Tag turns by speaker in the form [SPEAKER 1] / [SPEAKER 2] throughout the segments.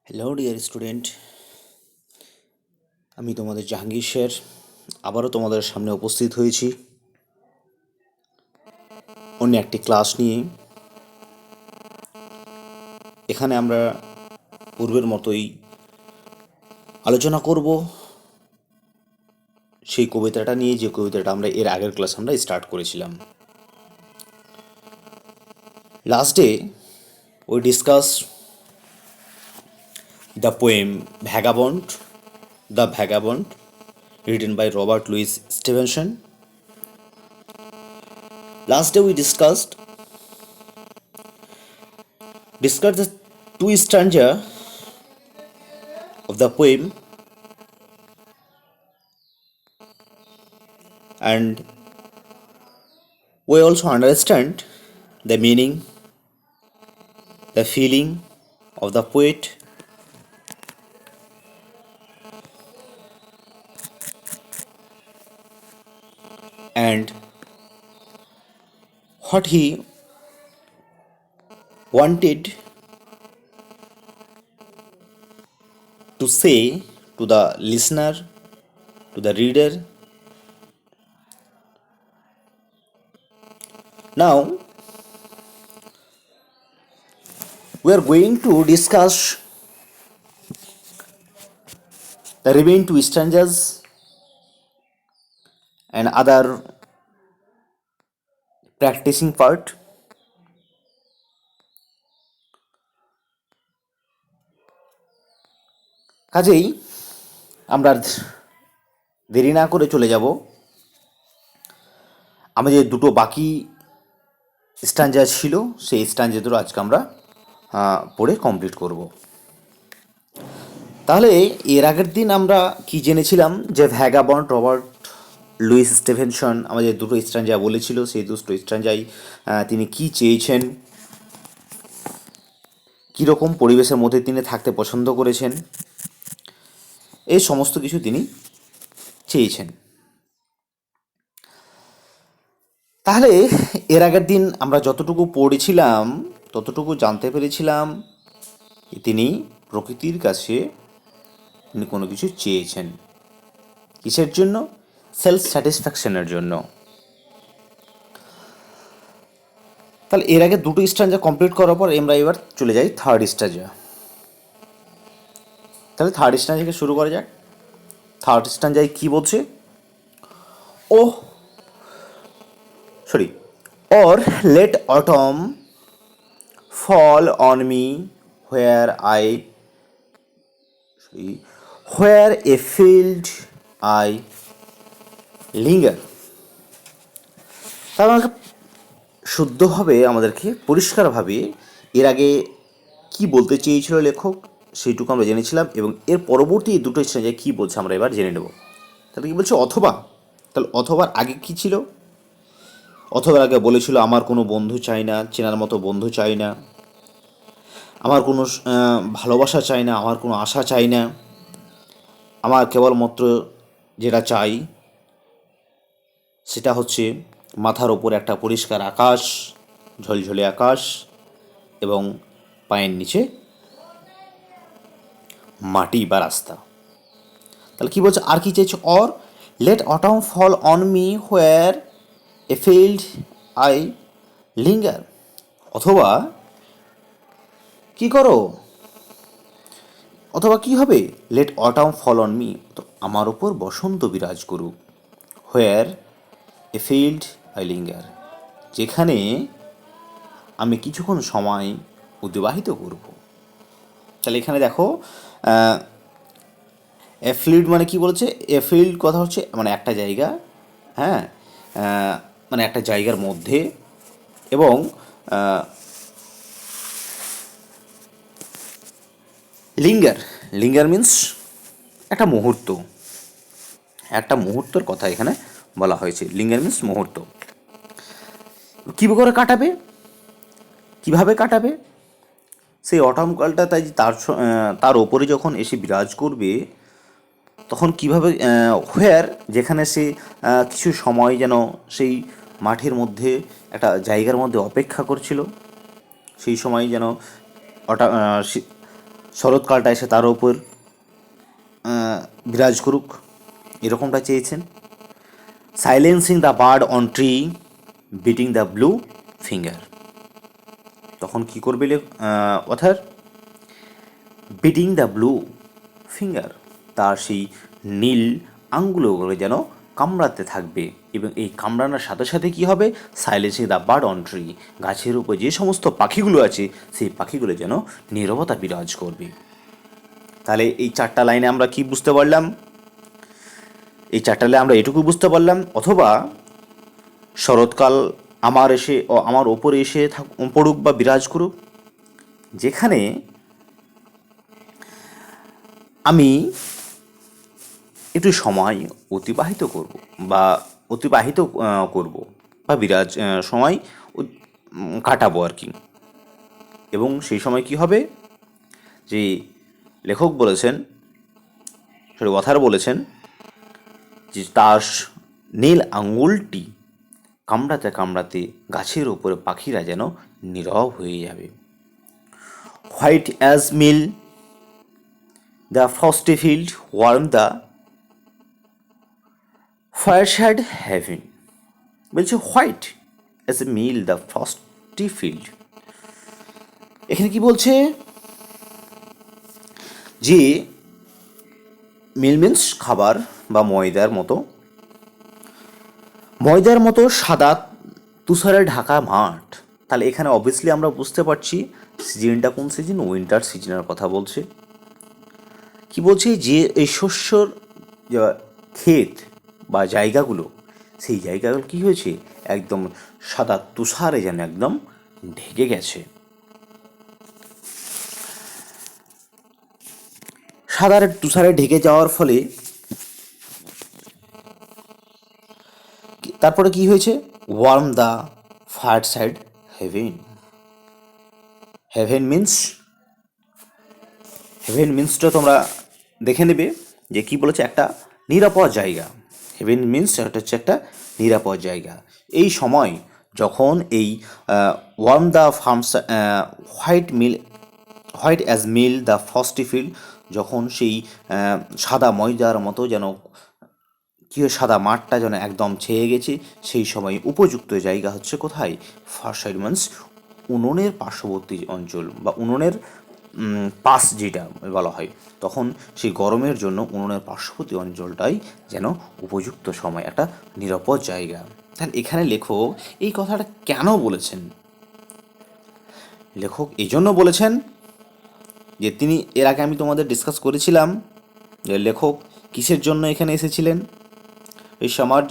[SPEAKER 1] Hello dear student, আমি তোমাদের Jahangir sir আবারও তোমাদের সামনে উপস্থিত হয়েছি অন্য একটি ক্লাস নিয়ে। এখানে আমরা পূর্বের মতোই আলোচনা করব সেই কবিতাটা নিয়ে, যে কবিতাটা আমরা এর আগের ক্লাস আমরা স্টার্ট করেছিলাম। Last day we discuss the poem vagabond written by Robert Louis Stevenson. Last day we discussed the two stanza of the poem, and we also understand the meaning, the feeling of the poet, and what he wanted to say to the listener, to the reader. Now we are going to discuss the remaining two stanzas and other practicing part. কাজেই আমরা দেরি না করে চলে যাব আমাদের দুটো বাকি স্ট্যাঞ্জা ছিল, সেই স্ট্যাঞ্জা দুটো আজকে আমরা পড়ে কমপ্লিট করব। তাহলে এর আগের দিন আমরা কি জেনেছিলাম যে ভ্যাগাবন্ড রবার্ট লুইস স্টিভেনসন আমাদের দুটো স্ট্যাঞ্জা বলেছিল। সেই দুটো স্ট্যাঞ্জাই তিনি কি চেয়েছেন, কীরকম পরিবেশের মধ্যে তিনি থাকতে পছন্দ করেছেন, এই সমস্ত কিছু তিনি চেয়েছেন। তাহলে এর আগের দিন আমরা যতটুকু পড়েছিলাম ততটুকু জানতে পেরেছিলাম তিনি প্রকৃতির কাছে তিনি কোনো কিছু চেয়েছেন। কিসের জন্য? সেলফ স্যাটিসফ্যাকশনের জন্য। তাহলে এর আগে দুটো স্ট্যাঞ্জা কমপ্লিট করার পর আমরা এবার চলে যাই থার্ড স্ট্যাঞ্জা। তাহলে থার্ড স্ট্যাঞ্জাকে শুরু করা যাক। থার্ড স্ট্যাঞ্জায় কি বলছে? Or let autumn fall on me where a field I linger. তার আমাকে শুদ্ধভাবে, আমাদেরকে পরিষ্কারভাবে এর আগে কি বলতে চেয়েছিল লেখক সেইটুকু আমরা জেনেছিলাম, এবং এর পরবর্তী দুটো স্টেজে কী বলছে আমরা এবার জেনে নেব। তাহলে কি বলছে? অথবা। তাহলে অথবার আগে কি ছিল? অথবা আগে বলেছিল আমার কোনো বন্ধু চাই না, চেনার মতো বন্ধু চাই না, আমার কোনো ভালোবাসা চাই না, আমার কোনো আশা চাই না, আমার কেবলমাত্র যেটা চাই সেটা হচ্ছে মাথার ওপর একটা পরিষ্কার আকাশ, ঝলঝলে আকাশ, এবং পায়ের নিচে মাটি বা রাস্তা। তাহলে কী বলছে? আর কি চাইছে? Or let autumn fall on me where afield I linger. অথবা কি করো? অথবা কি হবে? Let autumn fall on me, আমার ওপর বসন্ত বিরাজ করুক। Where afield I linger, যেখানে আমি কিছুক্ষণ সময় অতিবাহিত করব। তাহলে এখানে দেখো, এ ফিল্ড মানে কি বলেছে? এ ফিল্ড কথা হচ্ছে মানে একটা জায়গা, হ্যাঁ, মানে একটা জায়গার মধ্যে, এবং লিঙ্গার মিন্স একটা মুহূর্ত, একটা মুহূর্তের কথা এখানে বলা হয়েছে। লিঙ্গার মিন্স মুহূর্ত। কী করে কাটাবে? কিভাবে কাটাবে? সেই অটামকালটা তাই তার ওপরে যখন এসে বিরাজ করবে, তখন কিভাবে হোয়ার, যেখানে সে কিছু সময় যেন সেই মাঠের মধ্যে একটা জায়গার মধ্যে অপেক্ষা করছিল, সেই সময় যেন শরৎকালটা এসে তার উপর বিরাজ করুক, এরকমটা চেয়েছেন। Silencing the bird on tree, beating the blue finger. তখন কি করবে other? Beating the blue finger, তার সেই নীল আঙ্গুলগুলো যেন কামড়াতে থাকবে, এবং এই কামড়ানোর সাথে সাথে কী হবে? Silencing the bird on tree, গাছের উপর যে সমস্ত পাখিগুলো আছে সেই পাখিগুলো যেন নীরবতা বিরাজ করবে। তাহলে এই 4টা লাইনে আমরা কি বুঝতে পারলাম? এই 4টা লাইনে আমরা এটুকু বুঝতে পারলাম, অথবা শরৎকাল আমার ওপরে এসে পড়ুক বা বিরাজ করুক, যেখানে আমি একটু সময় অতিবাহিত করব বা সময় কাটাবো আর কি। এবং সেই সময় কি হবে? যে লেখক বলেছেন, অথার বলেছেন যে তার নীল আঙুলটি কামড়াতে কামড়াতে গাছের উপরে পাখিরা যেন নীরব হয়ে যাবে। White as meal the frosty field, warm the fireside haven. বলছে white as a meal the frosty field. এখানে কি বলছে? যে মিল মিন্স খাবার বা ময়দার মতো সাদা তুষারে ঢাকা মাঠ। তাহলে এখানে অবভিয়াসলি আমরা বুঝতে পারছি সিজনটা কোন সিজন? উইন্টার সিজনের কথা বলছে। কি বলছে? যে এই শস্যর ক্ষেত বা জায়গাগুলো, সেই জায়গাগুলো কী হয়েছে? একদম সাদা তুষারে যেন একদম ঢেকে গেছে। সাদা তুষারে ঢেকে যাওয়ার ফলে তারপরে কি হয়েছে? Warm the fireside haven. Haven মিন্সটা তোমরা দেখে নেবে যে কি বলেছে, একটা নিরাপদ জায়গা। হেভেন মিন্স এটা হচ্ছে একটা নিরাপদ জায়গা। এই সময় যখন এই warm the white as meal the frosty field, যখন সেই সাদা ময়দার মতো যেন কী হয়, সাদা মাঠটা যেন একদম ছেয়ে গেছে, সেই সময় উপযুক্ত জায়গা হচ্ছে কোথায়? ফায়ারসাইড মিন্স উনুনের পার্শ্ববর্তী অঞ্চল বা উনুনের পাশ যেটা বলা হয়, তখন সেই গরমের জন্য উনুনের পার্শ্ববর্তী অঞ্চলটাই যেন উপযুক্ত সময়, একটা নিরাপদ জায়গা। তাহলে এখানে লেখক এই কথাটা কেন বলেছেন? লেখক এই জন্য বলেছেন যে তিনি, এর আগে আমি তোমাদের ডিসকাস করেছিলাম যে লেখক কিসের জন্য এখানে এসেছিলেন, এই সমাজ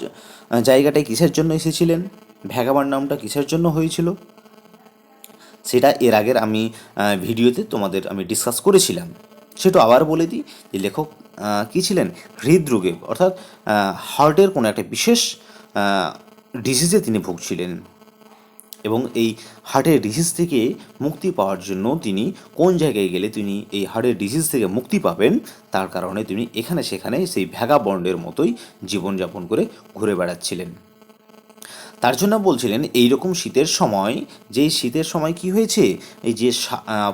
[SPEAKER 1] জায়গাটায় কিসের জন্য এসেছিলেন, ভ্যাগাবান্ড নামটা কিসের জন্য হয়েছিল, সেটা এর আগের আমি ভিডিওতে তোমাদের আমি ডিসকাস করেছিলাম। সেটা আবার বলে দিই যে লেখক কী ছিলেন? হৃদরোগে অর্থাৎ হার্টের কোনো একটা বিশেষ ডিজিজে তিনি ভুগছিলেন, এবং এই হার্টের ডিজিজ থেকে মুক্তি পাওয়ার জন্য তিনি কোন জায়গায় গেলে তিনি এই হার্টের ডিজিজ থেকে মুক্তি পাবেন, তার কারণে তিনি এখানে সেখানে সেই ভ্যাগাবন্ডের মতোই জীবনযাপন করে ঘুরে বেড়াচ্ছিলেন। তার জন্য বলছিলেন এই রকম শীতের সময়, যেই শীতের সময় কি হয়েছে, এই যে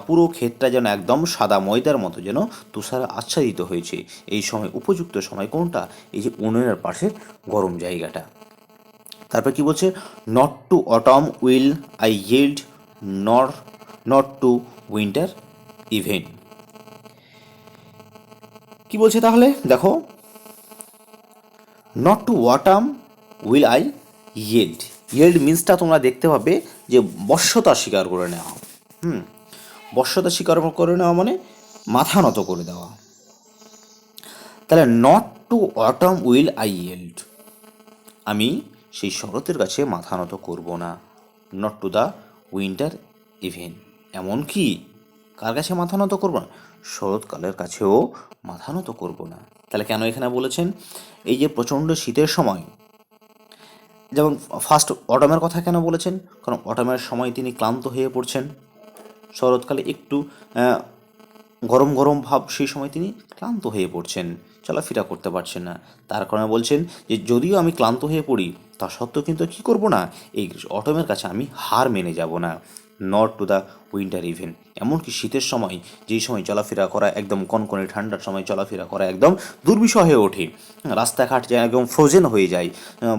[SPEAKER 1] পুরো ক্ষেতটা যেন একদম সাদা ময়দার মতো যেন তুষারে আচ্ছাদিত হয়েছে, এই সময় উপযুক্ত সময় কোনটা? এই যে উনুনের পাশের গরম জায়গাটা। তারপর কি বলছে? Not to autumn will I yield, not to winter even. কি বলছে তাহলে দেখো, not to autumn will I yield মিন্সটা তোমরা দেখতে পাবে যে বশ্যতা স্বীকার করে নেওয়া। বশ্যতা স্বীকার করে নেওয়া মানে মাথা নত করে দেওয়া। তাহলে not to autumn will I yield, আমি সেই শরতের কাছে মাথা নত করব না। Not to the winter even, এমনকি কার কাছে মাথা নত করব না? শরৎকালের কাছেও মাথা নত করব না। তাহলে কেন এখানে বলেছেন? এই যে প্রচণ্ড শীতের সময়, যেমন ফার্স্ট অটমের কথা কেন বলেছেন? কারণ অটমের সময় তিনি ক্লান্ত হয়ে পড়ছেন। শরৎকালে একটু গরম গরম ভাব, সেই সময় তিনি ক্লান্ত হয়ে পড়ছেন, চলাফেরা করতে পারছেন না। তার কারণে বলছেন যে যদিও আমি ক্লান্ত হয়ে পড়ি, তা সত্ত্বেও কিন্তু কী করব না, এই অটমের কাছে আমি হার মেনে যাব না। Not to the winter even. এমনকি শীতের সময় যেই সময় চলাফেরা করা একদম কনকনে ঠান্ডার সময় চলাফেরা করা একদম দুর্বিষহ হয়ে ওঠে, রাস্তাঘাট যেন একদম ফ্রোজেন হয়ে যায়,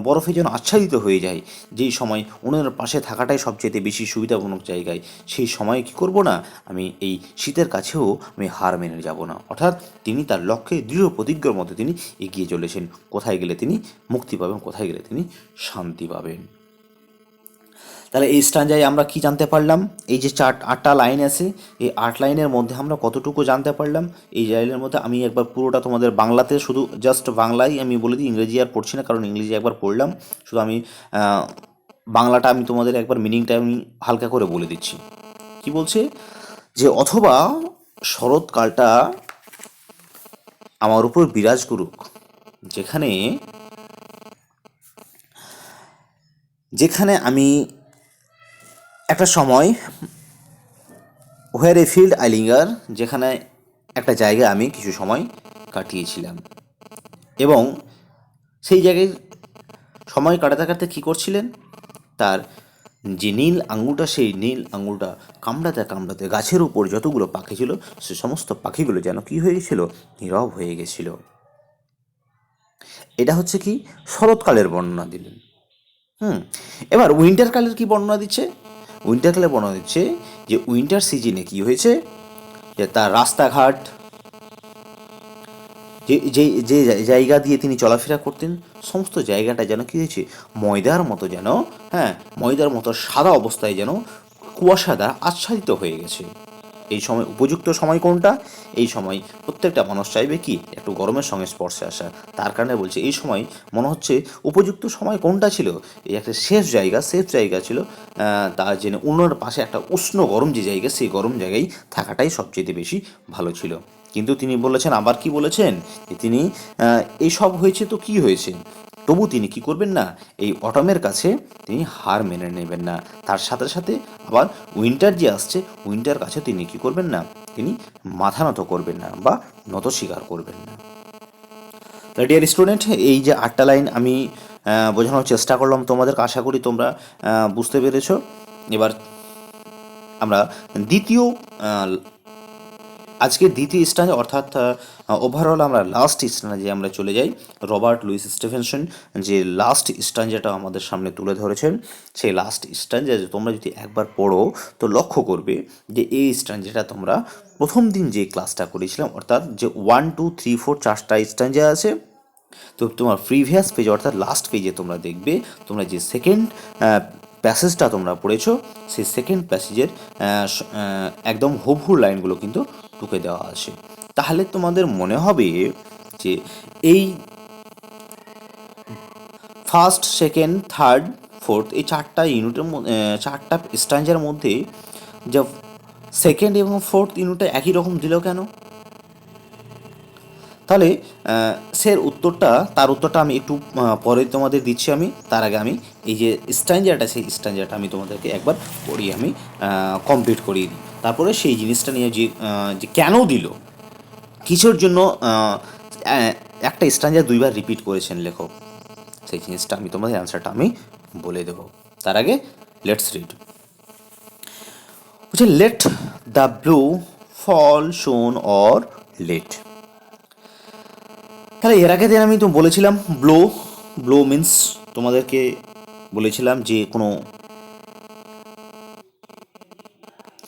[SPEAKER 1] বরফে যেন আচ্ছাদিত হয়ে যায়, যেই সময় ওনার পাশে থাকাটাই সবচেয়ে বেশি সুবিধাজনক জায়গায়, সেই সময় কি করব না, আমি এই শীতের কাছেও আমি হার মেনে যাব না। অর্থাৎ তিনি তার লক্ষ্যে দৃঢ় প্রতিজ্ঞার মধ্যে তিনি এগিয়ে চলেছেন। কোথায় গেলে তিনি মুক্তি পাবেন, কোথায় গেলে তিনি শান্তি পাবেন। তাহলে এই স্ট্যাঞ্জায় আমরা কি জানতে পারলাম? এই যে 8টা লাইন আছে, এই 8 লাইনের মধ্যে আমরা কতটুকু জানতে পারলাম? এই লাইনের মধ্যে আমি একবার পুরোটা তোমাদের বাংলাতে, শুধু জাস্ট বাংলায় আমি বলে দিই, ইংরেজি আর পড়ছি না, কারণ ইংরেজি একবার পড়লাম। শুধু আমি বাংলাটা আমি তোমাদের একবার মিনিংটা আমি হালকা করে বলে দিচ্ছি। কি বলছে? যে অথবা শরৎকালটা আমার উপর বিরাজ করুক, যেখানে যেখানে আমি একটা সময় হোয়ার এ ফিল্ড আই লিঙ্গার, যেখানে একটা জায়গায় আমি কিছু সময় কাটিয়েছিলাম, এবং সেই জায়গায় সময় কাটাতে কাটাতে কী করছিলেন? তার যে নীল আঙুলটা, সেই নীল আঙুলটা কামড়াতে কামড়াতে গাছের উপর যতগুলো পাখি ছিল, সে সমস্ত পাখিগুলো যেন কী হয়ে গেছিল? নীরব হয়ে গেছিল। এটা হচ্ছে কি? শরৎকালের বর্ণনা দিলেন। এবার উইন্টার কালের কি বর্ণনা দিচ্ছে? উইন্টার কালের বর্ণনা দিচ্ছে যে উইন্টার সিজনে কি হয়েছে, যে তার রাস্তাঘাট, যে যে যে জায়গা দিয়ে তিনি চলাফেরা করতেন, সমস্ত জায়গাটা যেন কী হয়েছে? ময়দার মতো, যেন ময়দার মতো সাদা অবস্থায় যেন কুয়াশা দ্বারা আচ্ছাদিত হয়ে গেছে। এই সময় উপযুক্ত সময় কোনটা? এই সময় প্রত্যেকটা মানুষ চাইবে কি? একটু গরমের সঙ্গে স্পর্শে আসা। তার কারণে বলছে এই সময় মনে হচ্ছে উপযুক্ত সময় কোনটা ছিল? এই একটা সেফ জায়গা ছিল। তার জন্য অন্যর পাশে একটা উষ্ণ গরম যে জায়গা, সেই গরম জায়গায় থাকাটাই সবচেয়ে বেশি ভালো ছিল। কিন্তু তিনি বলেছেন, আবার কি বলেছেন, যে তিনি এই সব হয়েছে তো কি হয়েছে, তবু তিনি কি করবেন না, এই অটমের কাছে তিনি হার মেনে নেবেন না। তার সাথে সাথে আবার উইন্টার যে আসছে, উইন্টার কাছে তিনি কি করবেন না, তিনি মাথা নত করবেন না বা নত স্বীকার করবেন না। ডিয়ার স্টুডেন্ট, এই যে 8টা লাইন আমি বোঝানোর চেষ্টা করলাম তোমাদের, আশা করি তোমরা বুঝতে পেরেছো। এবার আমরা আজকের দ্বিতীয় স্ট্যান্জা, অর্থাৎ ওভারঅল আমরা লাস্ট স্ট্যান্জায় আমরা চলে যাই। রবার্ট লুইস স্টিভেনসন যে লাস্ট স্ট্যান্জাটা আমাদের সামনে তুলে ধরেছেন, সেই লাস্ট স্ট্যান্জা তোমরা যদি একবার পড়ো তো লক্ষ্য করবে যে এই স্ট্যান্জাটা তোমরা প্রথম দিন যে ক্লাসটা করেছিলাম, অর্থাৎ যে 1, 2, 3, 4 4টা স্ট্যান্জা আছে, তো তোমার প্রিভিয়াস পেজ অর্থাৎ লাস্ট পেজে তোমরা দেখবে, তোমরা যে সেকেন্ড প্যাসেজটা তোমরা পড়েছো, সেই সেকেন্ড প্যাসেজের একদম হুবহু লাইনগুলো কিন্তু টুকে দেওয়া আছে। তাহলে তোমাদের মনে হবে যে এই ফার্স্ট, সেকেন্ড, থার্ড, ফোর্থ, এই 4টা ইউনিটের মধ্যে, 4টা স্ট্যান্জার মধ্যে যে সেকেন্ড এবং ফোর্থ ইউনিটটা একই রকম দিল কেন? তাহলে তার উত্তরটা আমি একটু পরে তোমাদের দিচ্ছি। আমি তার আগে আমি এই যে স্ট্যান্ডার্ড আছে, সেই স্ট্যান্ডার্ডটা আমি তোমাদেরকে একবার পড়িয়ে আমি কমপ্লিট করিয়ে দিই। তারপরে সেই জিনিসটা নিয়ে যে কেন দিল, কিসের জন্য একটা স্ট্যান্ডার্ড 2বার রিপিট করেছেন লেখক, সেই জিনিসটা আমি তোমাদের অ্যান্সারটা আমি বলে দেবো। তার আগে লেটস রিড। বলছে let the blue fall soon or late. তাহলে এর আগে দিন আমি তো বলেছিলাম ব্লো মিন্স, তোমাদেরকে বলেছিলাম যে কোনো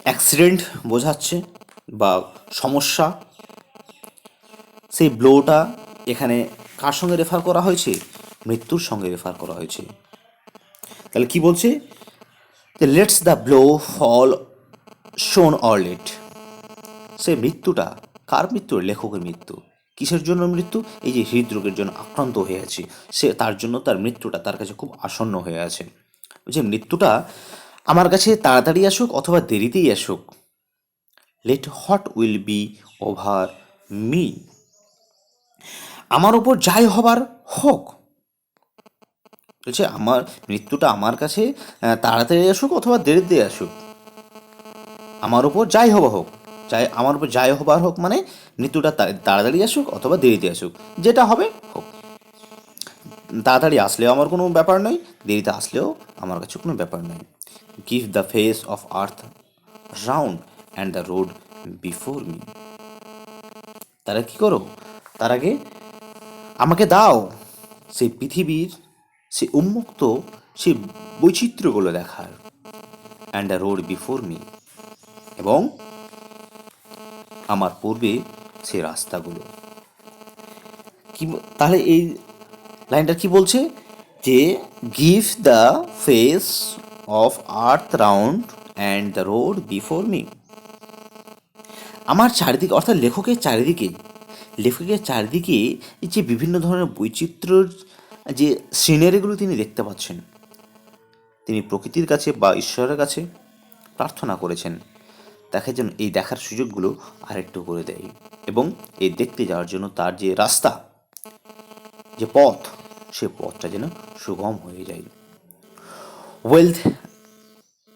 [SPEAKER 1] অ্যাক্সিডেন্ট বোঝাচ্ছে বা সমস্যা। সেই ব্লোটা এখানে কার সঙ্গে রেফার করা হয়েছে? মৃত্যুর সঙ্গে রেফার করা হয়েছে। তাহলে কি বলছে? লেটস দ্য ব্লো ফল শোন অর লেট। সে মৃত্যুটা কার মৃত্যু? লেখকের মৃত্যু। কিসের জন্য মৃত্যু? এই যে হৃদরোগের জন্য আক্রান্ত হয়ে আছে, তার জন্য তার মৃত্যুটা তার কাছে খুব আসন্ন হয়ে আছে। যে মৃত্যুটা আমার কাছে তাড়াতাড়ি আসুক অথবা দেরিতেই আসুক, let what will be over me, আমার উপর যাই হবার হোক। বলছে আমার মৃত্যুটা আমার কাছে তাড়াতাড়ি আসুক অথবা দেরিতে আসুক, আমার উপর যাই হবার হোক, আমার উপর যাই হবার হোক মানে মৃত্যুটা তাড়াতাড়ি আসুক অথবা দেরিতে আসুক, যেটা হবে হোক। তাড়াতাড়ি আসলেও আমার কোনো ব্যাপার নয়, দেরিতে আসলেও আমার কাছে কোনো ব্যাপার নয়। Give the face of earth round and the road before me. তারা কি করো, তার আগে আমাকে দাও সেই পৃথিবীর সেই উন্মুক্ত সেই বৈচিত্র্যগুলো দেখার, and the road before me, এবং আমার পূর্বে সে রাস্তাগুলো। কি তাহলে এই লাইনটা কি বলছে, যে give the face of earth round and the road before me. আমার চারিদিকে, অর্থাৎ লেখকের চারিদিকে এই যে বিভিন্ন ধরনের বৈচিত্র্যর যে সিনারিগুলো তিনি দেখতে পাচ্ছেন, তিনি প্রকৃতির কাছে বা ঈশ্বরের কাছে প্রার্থনা করেছেন তাকে যেন এই দেখার সুযোগগুলো আরেকটু করে দেয়, এবং এই দেখতে যাওয়ার জন্য তার যে রাস্তা, যে পথ, সে পথটা যেন সুগম হয়ে যায়। ওয়েলথ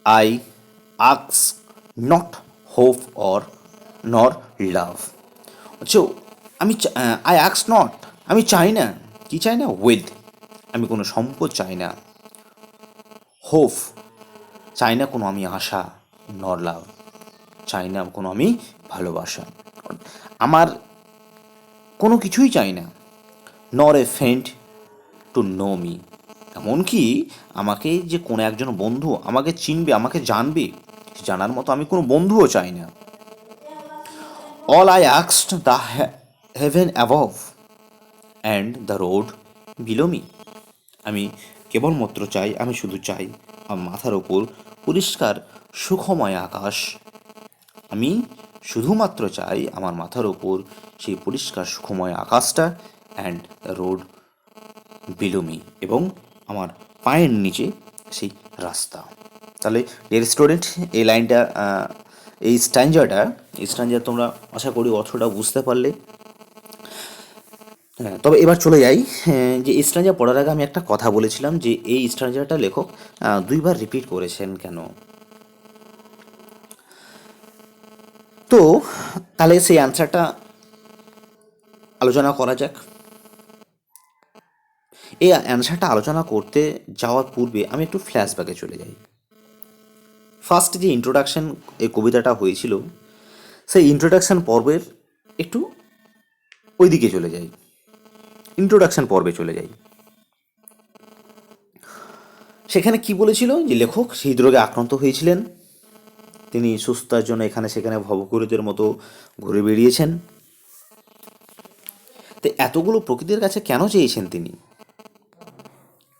[SPEAKER 1] আই আক্স not hope or nor love. আচ্ছা, আই আক্স নট, আমি চাই না, কি চাই না, ওয়েলথ, আমি কোনো সম্পদ চাই না, হোপ, চাই না কোনো আমি আশা, নর লাভ, চাই না কোনো আমি ভালোবাসা, আমার কোনো কিছুই চাই না, নর a friend to know me, এমনকি আমাকে যে কোনো একজন বন্ধু আমাকে চিনবে, আমাকে জানবে, জানার মতো আমি কোনো বন্ধুও চাই না। All I asked the haven above and the road below me. আমি কেবলমাত্র চাই, আমি শুধু চাই আমার মাথার ওপর পরিষ্কার সুখময় আকাশ, আমি শুধুমাত্র চাই আমার মাথার ওপর সেই পরিষ্কার সুখময় আকাশটা, and the road below me, এবং আমার পায়ের নিচে সেই রাস্তা। তাহলে ডিয়ার স্টুডেন্ট, এই লাইনটা, এই স্ট্যাঞ্জা তোমরা আশা করি অর্থটা বুঝতে পারলে। হ্যাঁ, তবে এবার চলে যাই, যে স্ট্যাঞ্জা পড়ার আগে আমি একটা কথা বলেছিলাম যে এই স্ট্যাঞ্জাটা লেখক দুইবার রিপিট করেছেন কেন। তো তাহলে সেই অ্যান্সারটা আলোচনা করা যাক। এই অ্যান্সারটা আলোচনা করতে যাওয়ার পূর্বে আমি একটু ফ্ল্যাশব্যাকে চলে যাই। ফার্স্ট যে ইন্ট্রোডাকশন এই কবিতাটা হয়েছিল, সেই ইন্ট্রোডাকশন পর্বের একটু ওই দিকে চলে যাই, ইন্ট্রোডাকশন পর্বে চলে যাই। সেখানে কি বলেছিল, যে লেখক হৃদরোগে আক্রান্ত হয়েছিলেন, তিনি সুস্থতার জন্য এখানে সেখানে ভবঘুরেদের মতো ঘুরে বেরিয়েছেন। তো এতগুলো প্রকৃতির কাছে কেন চেয়েছেন তিনি?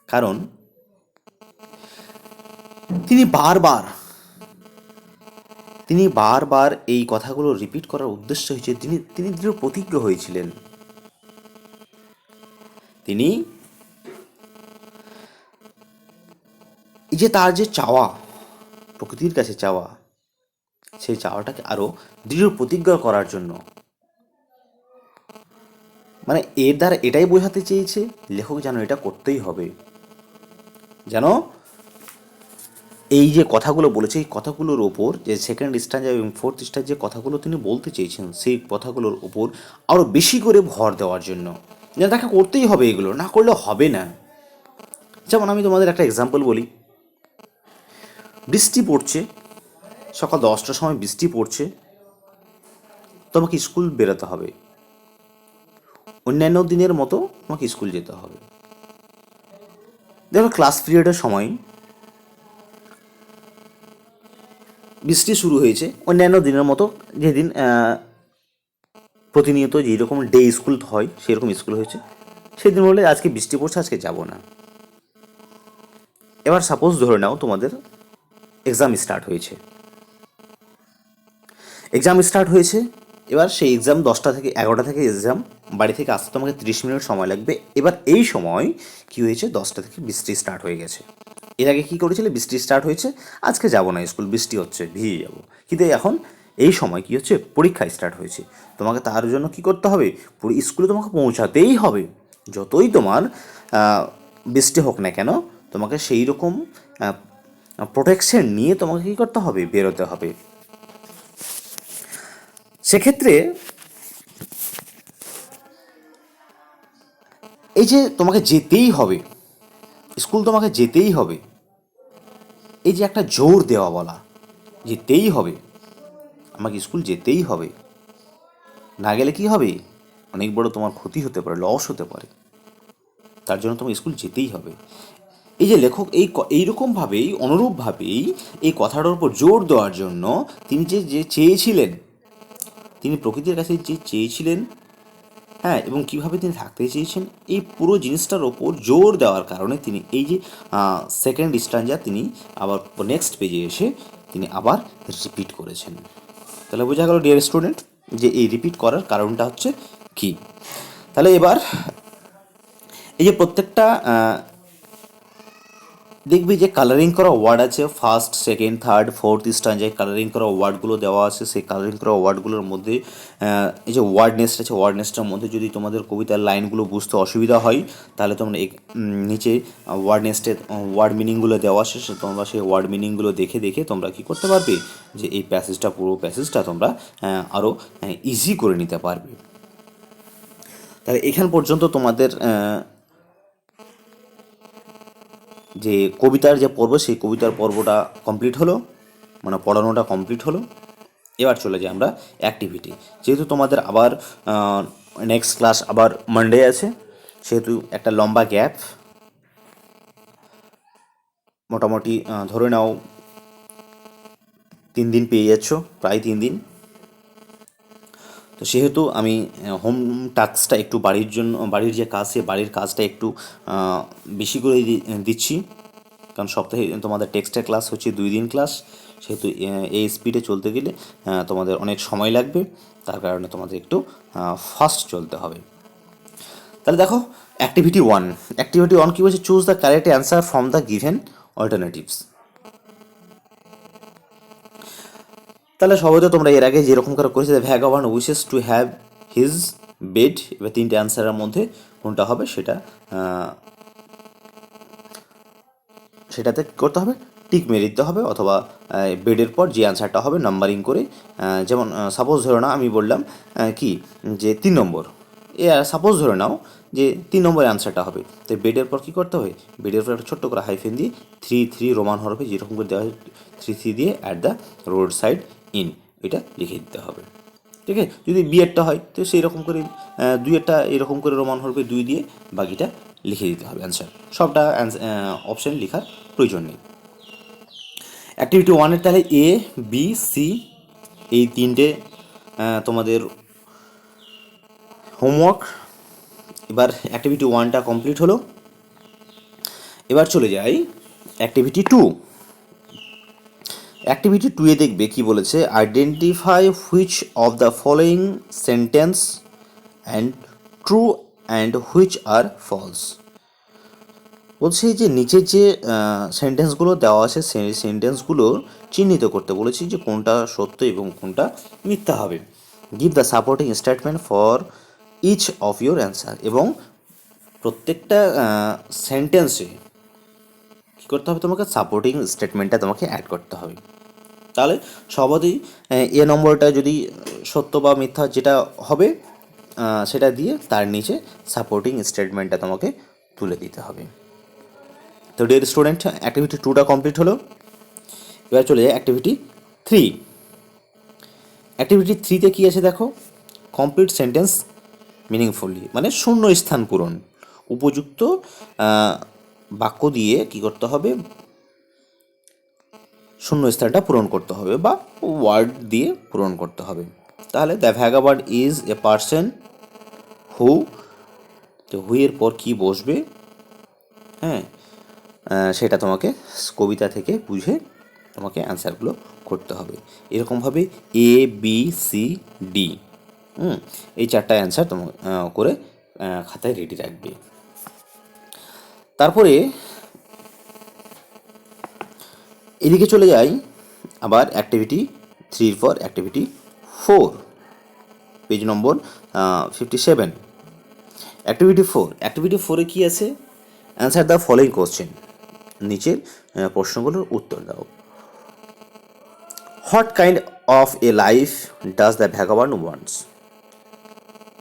[SPEAKER 1] কারণ তিনি বারবার এই কথাগুলো রিপিট করার উদ্দেশ্য হয়েছে, তিনি দৃঢ় প্রতিজ্ঞ হয়েছিলেন, তিনি এই যে তার যে চাওয়া, প্রকৃতির কাছে চাওয়া, সেই চাওয়াটাকে আরো দৃঢ় প্রতিজ্ঞ করার জন্য, মানে এর দ্বারা এটাই বোঝাতে চেয়েছে লেখক যেন এটা করতেই হবে, যেন এই যে কথাগুলো বলেছে এই কথাগুলোর ওপর, যে সেকেন্ড স্ট্যাঞ্জা এবং ফোর্থ স্টার যে কথাগুলো তিনি বলতে চেয়েছেন, সেই কথাগুলোর ওপর আরও বেশি করে ভর দেওয়ার জন্য, যেন তাকে করতেই হবে, এগুলো না করলে হবে না। যেমন আমি তোমাদের একটা এক্সাম্পল বলি, বৃষ্টি পড়ছে, সকাল 10টার সময় বৃষ্টি পড়ছে, তোমাকে স্কুল বেরোতে হবে, অন্যান্য দিনের মতো তোমাকে স্কুল যেতে হবে। দেখো ক্লাস পিরিয়ডের সময় বৃষ্টি শুরু হয়েছে, অন্যান্য দিনের মতো, যেদিন প্রতিনিয়ত যেরকম ডে স্কুল হয় সেরকম স্কুল হয়েছে, সেদিন বলে আজকে বৃষ্টি পড়ছে, আজকে যাব না। এবার সাপোজ ধরে নাও তোমাদের এক্সাম স্টার্ট হয়েছে, এবার সেই এক্সাম 10টা থেকে 11টা থেকে এক্সাম, বাড়ি থেকে আসতে তোমাকে 30 মিনিট সময় লাগবে। এবার এই সময় কি হয়েছে, 10টা থেকে বৃষ্টি স্টার্ট হয়ে গেছে। এর আগে কী করেছিলে, বৃষ্টি স্টার্ট হয়েছে, আজকে যাব না স্কুল, বৃষ্টি হচ্ছে, ভিজে যাব। কিন্তু এখন এই সময় কি হচ্ছে, পরীক্ষা স্টার্ট হয়েছে, তোমাকে তার জন্য কি করতে হবে, স্কুলে তোমাকে পৌঁছাতেই হবে, যতই তোমার বৃষ্টি হোক না কেন, তোমাকে সেই রকম প্রোটেকশন নিয়ে তোমাকে কী করতে হবে, বেরোতে হবে। সেক্ষেত্রে এই যে তোমাকে যেতেই হবে, স্কুল তোমাকে যেতেই হবে, এই যে একটা জোর দেওয়া বলা, যেতেই হবে, আমাকে স্কুল যেতেই হবে, না গেলে কি হবে, অনেক বড় তোমার ক্ষতি হতে পারে, লস হতে পারে, তার জন্য তোমাকে স্কুল যেতেই হবে। এই যে লেখক এইরকমভাবেই অনুরূপভাবেই এই কথাটার উপর জোর দেওয়ার জন্য তিনি যে যে চেয়েছিলেন, তিনি প্রকৃতির কাছে যে চেয়েছিলেন, হ্যাঁ, এবং কিভাবে তিনি থাকতে চেয়েছেন, এই পুরো জিনিসটার ওপর জোর দেওয়ার কারণে তিনি এই যে সেকেন্ড স্ট্যান্জা তিনি আবার নেক্সট পেজে এসে তিনি আবার রিপিট করেছেন। তাহলে বোঝা গেল ডিয়ার স্টুডেন্ট যে এই রিপিট করার কারণটা হচ্ছে কি। তাহলে এবার এই যে প্রত্যেকটা দেখবি যে কালারিং করা ওয়ার্ড আছে, ফার্স্ট, সেকেন্ড, থার্ড, ফোর্থ স্ট্যান্জায় কালারিং করা ওয়ার্ডগুলো দেওয়া আছে। সেই কালারিং করা ওয়ার্ডগুলোর মধ্যে এই যে ওয়ার্ড নেস্ট আছে, ওয়ার্ড নেস্টের মধ্যে যদি তোমাদের কবিতার লাইনগুলো বুঝতে অসুবিধা হয়, তাহলে তোমরা নিচে ওয়ার্ড নেস্টে ওয়ার্ড মিনিংগুলো দেওয়া আছে, তোমরা সেই ওয়ার্ড মিনিংগুলো দেখে দেখে তোমরা কী করতে পারবে, যে এই প্যাসেজটা, পুরো প্যাসেজটা তোমরা আরও ইজি করে নিতে পারবে। তাহলে এখান পর্যন্ত তোমাদের যে কবিতার যে পর্ব, সেই কবিতার পর্বটা কমপ্লিট হলো, মানে পড়ানোটা কমপ্লিট হলো। এবার চলে যাই আমরা অ্যাক্টিভিটি। যেহেতু তোমাদের আবার নেক্সট ক্লাস আবার মানডে আছে, সেহেতু একটা লম্বা গ্যাপ, মোটামুটি ধরে নাও 3 দিন পেয়ে যাচ্ছ, প্রায় 3 দিন। তো সেহেতু আমি হোম টাস্কটা একটু বাড়ির জন্য, বাড়ির যে কাজ, সে বাড়ির কাজটা একটু বেশি করে দিচ্ছি, কারণ সপ্তাহে তোমাদের টেক্সটের ক্লাস হচ্ছে 2 দিন ক্লাস, সেহেতু এই স্পিডে চলতে গেলে তোমাদের অনেক সময় লাগবে, তার কারণে তোমাদের একটু ফাস্ট চলতে হবে। তাহলে দেখো অ্যাক্টিভিটি 1, অ্যাক্টিভিটি 1 কী বলছে, choose the correct answer from the given alternatives. তাহলে সবাই তো তোমরা এর আগে যেরকম করে করেছে, vagabond wishes to have his bed, এবার 3টে অ্যান্সারের মধ্যে কোনটা হবে সেটাতে কী করতে হবে, টিক মেরে দিতে হবে, অথবা বেডের পর যে অ্যান্সারটা হবে নাম্বারিং করে, যেমন সাপোজ ধরে নাও আমি বললাম কি যে 3 নম্বর, সাপোজ ধরে নাও যে 3 নম্বরের অ্যান্সারটা হবে, তো বেডের পর কী করতে হবে, বেডের পর একটা ছোট্ট করে হাইফেন দিয়ে 3 রোমান হরফে যেরকম করে দেওয়া হয় 3 দিয়ে at the road side in, এটা লিখে দিতে হবে। ঠিক আছে, যদি বিয়েরটা হয় তো সেই রকম করে 2 এরকম করে রোমান হরফে 2 দিয়ে বাকিটা লিখে দিতে হবে অ্যান্সার, সবটা অপশান লেখার প্রয়োজন নেই। অ্যাক্টিভিটি 1-এর তাহলে এ, বি, সি এই 3টে তোমাদের হোমওয়ার্ক। এবার অ্যাক্টিভিটি 1টা কমপ্লিট হলো। এবার চলে যাই অ্যাক্টিভিটি 2। অ্যাক্টিভিটি 2-এ দেখবে কি বলেছে, identify which of the following sentence and true and which are false. বলছি যে নিচের যে সেন্টেন্সগুলো দেওয়া আছে সেই সেন্টেন্সগুলো চিহ্নিত করতে বলেছি যে কোনটা সত্য এবং কোনটা মিথ্যা হবে। Give the supporting statement for each of your answer, এবং প্রত্যেকটা সেন্টেন্সে কী করতে হবে, তোমাকে সাপোর্টিং স্টেটমেন্টটা তোমাকে অ্যাড করতে হবে। তাহলে সবারই এ নম্বরটা যদি সত্য বা মিথ্যা যেটা হবে সেটা দিয়ে তার নিচে সাপোর্টিং স্টেটমেন্টটা তোমাকে তুলে দিতে হবে। তো ডিয়ার স্টুডেন্ট, অ্যাক্টিভিটি 2টা কমপ্লিট হলো। এবার চলে যায় অ্যাক্টিভিটি 3। অ্যাক্টিভিটি 3-তে কী আছে দেখো, কমপ্লিট সেন্টেন্স মিনিংফুলি, মানে শূন্য স্থান পূরণ, উপযুক্ত বাক্য দিয়ে কী করতে হবে, শূন্য স্থানটা পূরণ করতে হবে বা ওয়ার্ড দিয়ে পূরণ করতে হবে। তাহলে the vagabond is a person who, তো হুইয়ের পর কী বসবে, হ্যাঁ, সেটা তোমাকে কবিতা থেকে বুঝে তোমাকে অ্যান্সারগুলো করতে হবে। এরকমভাবে এ, বি, সি, ডি, এই 4টা অ্যান্সার তোমার করে খাতায় রেডি রাখবে। তারপরে এদিকে চলে যাই আবার অ্যাক্টিভিটি 3-র পর activity 4, page number 57। Activity 4, activity 4-এ কী আছে, অ্যান্সার দ্য ফলোয়িং কোশ্চেন, নিচের প্রশ্নগুলোর উত্তর দাও। What kind of a life does the vagabond wants.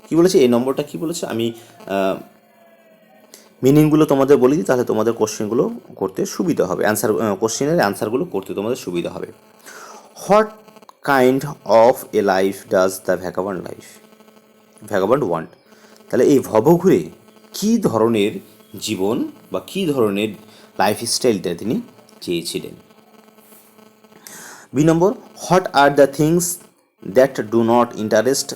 [SPEAKER 1] কী বলেছে এই নম্বরটা, কী বলেছে আমি মিনিংগুলো তোমাদের বলে দিই, তাহলে তোমাদের কোশ্চেনগুলো করতে সুবিধা হবে, কোশ্চেনের অ্যান্সারগুলো করতে তোমাদের সুবিধা হবে। What kind of a life does the vagabond want? তাহলে এই ভবঘুরে কী ধরনের জীবন বা কী ধরনের লাইফস্টাইলটা তিনি চেয়েছিলেন। B number, what are the things that do not interest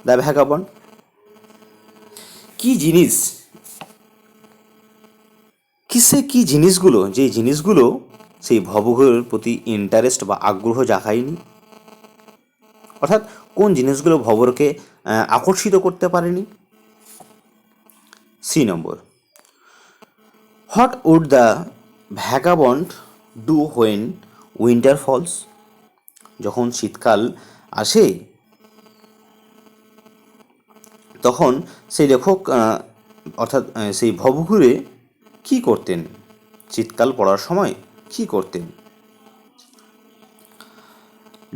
[SPEAKER 1] the vagabond? কি জিনিস, কি জিনিসগুলো, যে জিনিসগুলো সেই ভবঘুরের প্রতি ইন্টারেস্ট বা আগ্রহ জাগায়নি, অর্থাৎ কোন জিনিসগুলো ভবরকে আকর্ষিত করতে পারেনি। C number, what would the vagabond do when winter falls? যখন শীতকাল আসে তখন সেই লেখক অর্থাৎ সেই ভবঘুরে কি করতেন, শীতকাল পড়ার সময় কি করতেন।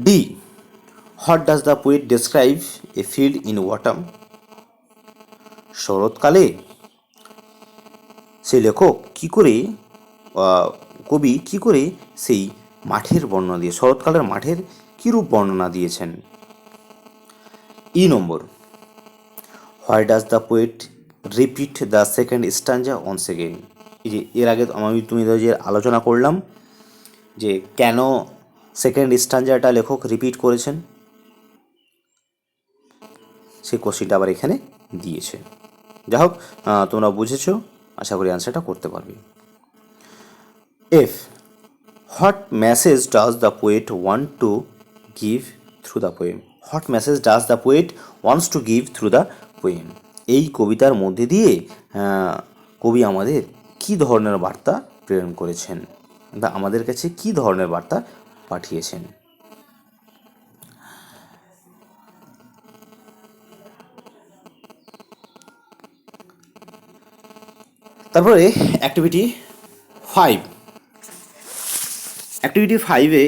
[SPEAKER 1] D, what does the poet describe a field in autumn? শরৎকালে সেই লেখক কি করে, কবি কি করে সেই মাঠের বর্ণনা দিয়ে, শরৎকালের মাঠের কীরূপ বর্ণনা দিয়েছেন। E number, why does the poet repeat the second stanza once again? এই যে এর আগে তুমি যে আলোচনা করলাম যে কেন সেকেন্ড স্ট্যাঞ্জাটা লেখক রিপিট করেছেন, সেই কোশ্চেনটা আবার এখানে দিয়েছে। যাই হোক, তোমরা বুঝেছো, আশা করি অ্যান্সারটা করতে পারবে। F, what message does the poet want to give through the poem? What message does the poet wants to give through the poem? এই কবিতার মধ্যে দিয়ে কবি আমাদের কী ধরনের বার্তা প্রেরণ করেছেন বা আমাদের কাছে কী ধরনের বার্তা পাঠিয়েছেন। তারপরে অ্যাক্টিভিটি 5, অ্যাক্টিভিটি 5-এ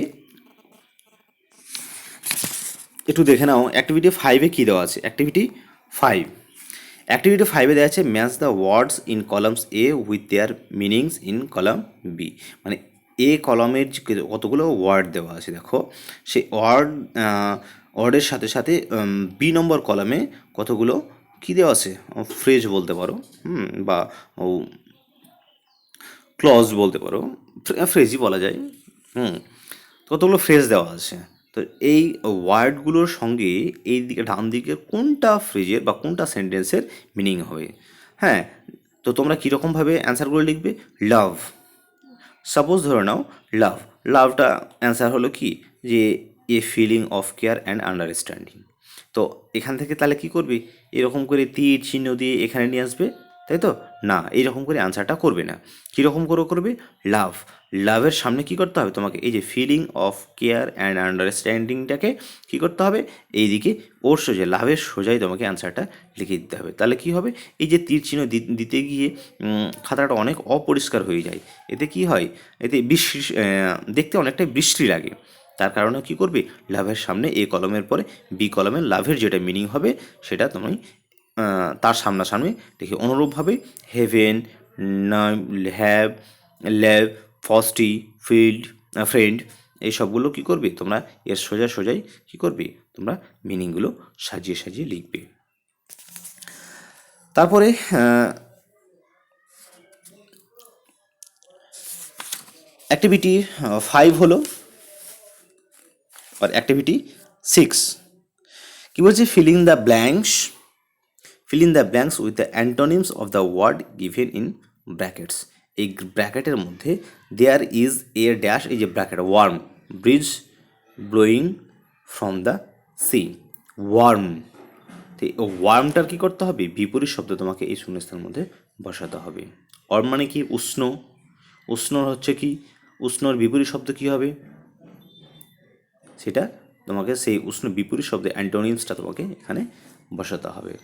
[SPEAKER 1] একটু দেখে নাও। অ্যাক্টিভিটি 5-এ কী দেওয়া আছে। অ্যাক্টিভিটি 5-এ দেওয়া আছে match the words in columns A with their meanings in column B. মানে এ কলামের কতগুলো ওয়ার্ড দেওয়া আছে দেখো, সেই ওয়ার্ডের সাথে সাথে বি নম্বর কলামে কতগুলো কী দেওয়া আছে, ফ্রেজ বলতে পারো, বা ক্লজ বলতে পারো, ফ্রেজই বলা যায়। কতগুলো ফ্রেজ দেওয়া আছে। তো এই ওয়ার্ডগুলোর সঙ্গে এই দিকে ডান দিকে কোনটা ফ্রেজের বা কোনটা সেন্টেন্সের মিনিং হবে। হ্যাঁ, তো তোমরা কীরকমভাবে অ্যান্সারগুলো লিখবে। লাভ, সাপোজ ধরে নাও লাভ, লাভটা অ্যান্সার হলো কি যে a feeling of care and understanding. তো এখান থেকে তাহলে কী করবে, এরকম করে তীর চিহ্ন দিয়ে এখানে নিয়ে আসবে, তাই তো না, এইরকম করে আনসারটা করবে না। কীরকম করে করবে, লাভ, লাভের সামনে কী করতে হবে তোমাকে, এই যে ফিলিং অফ কেয়ার অ্যান্ড আন্ডারস্ট্যান্ডিংটাকে কী করতে হবে, এইদিকে ওর সোজা লাভের সোজাই তোমাকে অ্যান্সারটা লিখে দিতে হবে। তাহলে কী হবে, এই যে তীর চিহ্ন দিতে গিয়ে খাতাটা অনেক অপরিষ্কার হয়ে যায়। এতে কি হয়, এতে দেখতে অনেকটাই বিশ্রী লাগে। তার কারণে কী করবে, লাভের সামনে এ কলমের পরে বি কলমের লাভের যেটা মিনিং হবে সেটা তুমি তার সামনাসামনি দেখি। অনুরূপভাবে হেভেন, হ্যাভ, ল্যাভ, ফস্টি, ফিল্ড, ফ্রেন্ড, এই সবগুলো কী করবে তোমরা এর সোজাই কী করবে তোমরা মিনিংগুলো সাজিয়ে সাজিয়ে লিখবে। তারপরে অ্যাক্টিভিটি 5 হলো, আর অ্যাক্টিভিটি 6 কী বলছে, fill in the blanks with the antonyms of the word given in brackets। এই ব্র্যাকেটের মধ্যে দেয়ার ইজ এ ড্যাশ, এই যে bracket, warm, breeze blowing from the sea, warm. তো ওয়ার্মটার কী করতে হবে, বিপরীত শব্দ তোমাকে এই শূন্যস্থানের মধ্যে বসাতে হবে। ওয়ার্ম মানে কি, উষ্ণ, উষ্ণর হচ্ছে কি, উষ্ণর বিপরীত শব্দ কী হবে, সেটা তোমাকে সেই উষ্ণ বিপরীত শব্দে অ্যান্টোনিমসটা তোমাকে এখানে বসাতে হবে।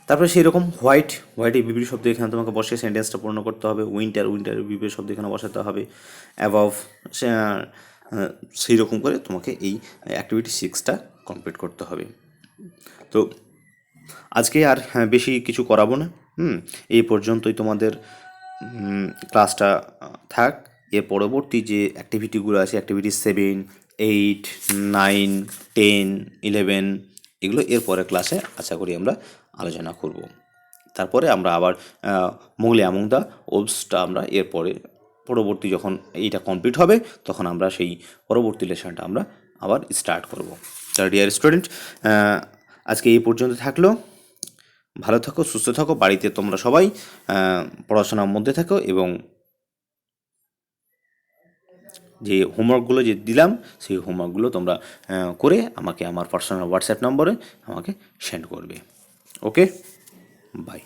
[SPEAKER 1] তারপরে সেই রকম হোয়াইটের বিপরীত শব্দ এখানে তোমাকে বসে সেন্টেন্সটা পূর্ণ করতে হবে। উইন্টারের বিপরীত শব্দ এখানে বসাতে হবে। অ্যাবভ, সেই রকম করে তোমাকে এই অ্যাক্টিভিটি 6টা কমপ্লিট করতে হবে। তো আজকে আর বেশি কিছু করাবো না। এই পর্যন্তই তোমাদের ক্লাসটা থাক। এর পরবর্তী যে অ্যাক্টিভিটিগুলো আছে, অ্যাক্টিভিটি 7, 8, 9, 10, 11, এগুলো এর পরের ক্লাসে আশা করি আমরা আলোচনা করব। তারপরে আমরা আবার মোগলে আমুংদা ওবসটা আমরা এরপরে পরবর্তী যখন এইটা কমপ্লিট হবে তখন আমরা সেই পরবর্তী লেসনটা আমরা আবার স্টার্ট করব। তাহলে ডিয়ার স্টুডেন্ট, আজকে এই পর্যন্ত থাকলো। ভালো থাকো, সুস্থ থাকো, বাড়িতে তোমরা সবাই পড়াশোনার মধ্যে থাকো এবং যে হোমওয়ার্কগুলো যে দিলাম সেই হোমওয়ার্কগুলো তোমরা করে আমাকে আমার পার্সোনাল হোয়াটসঅ্যাপ নম্বরে আমাকে সেন্ড করবে। ওকে, বাই।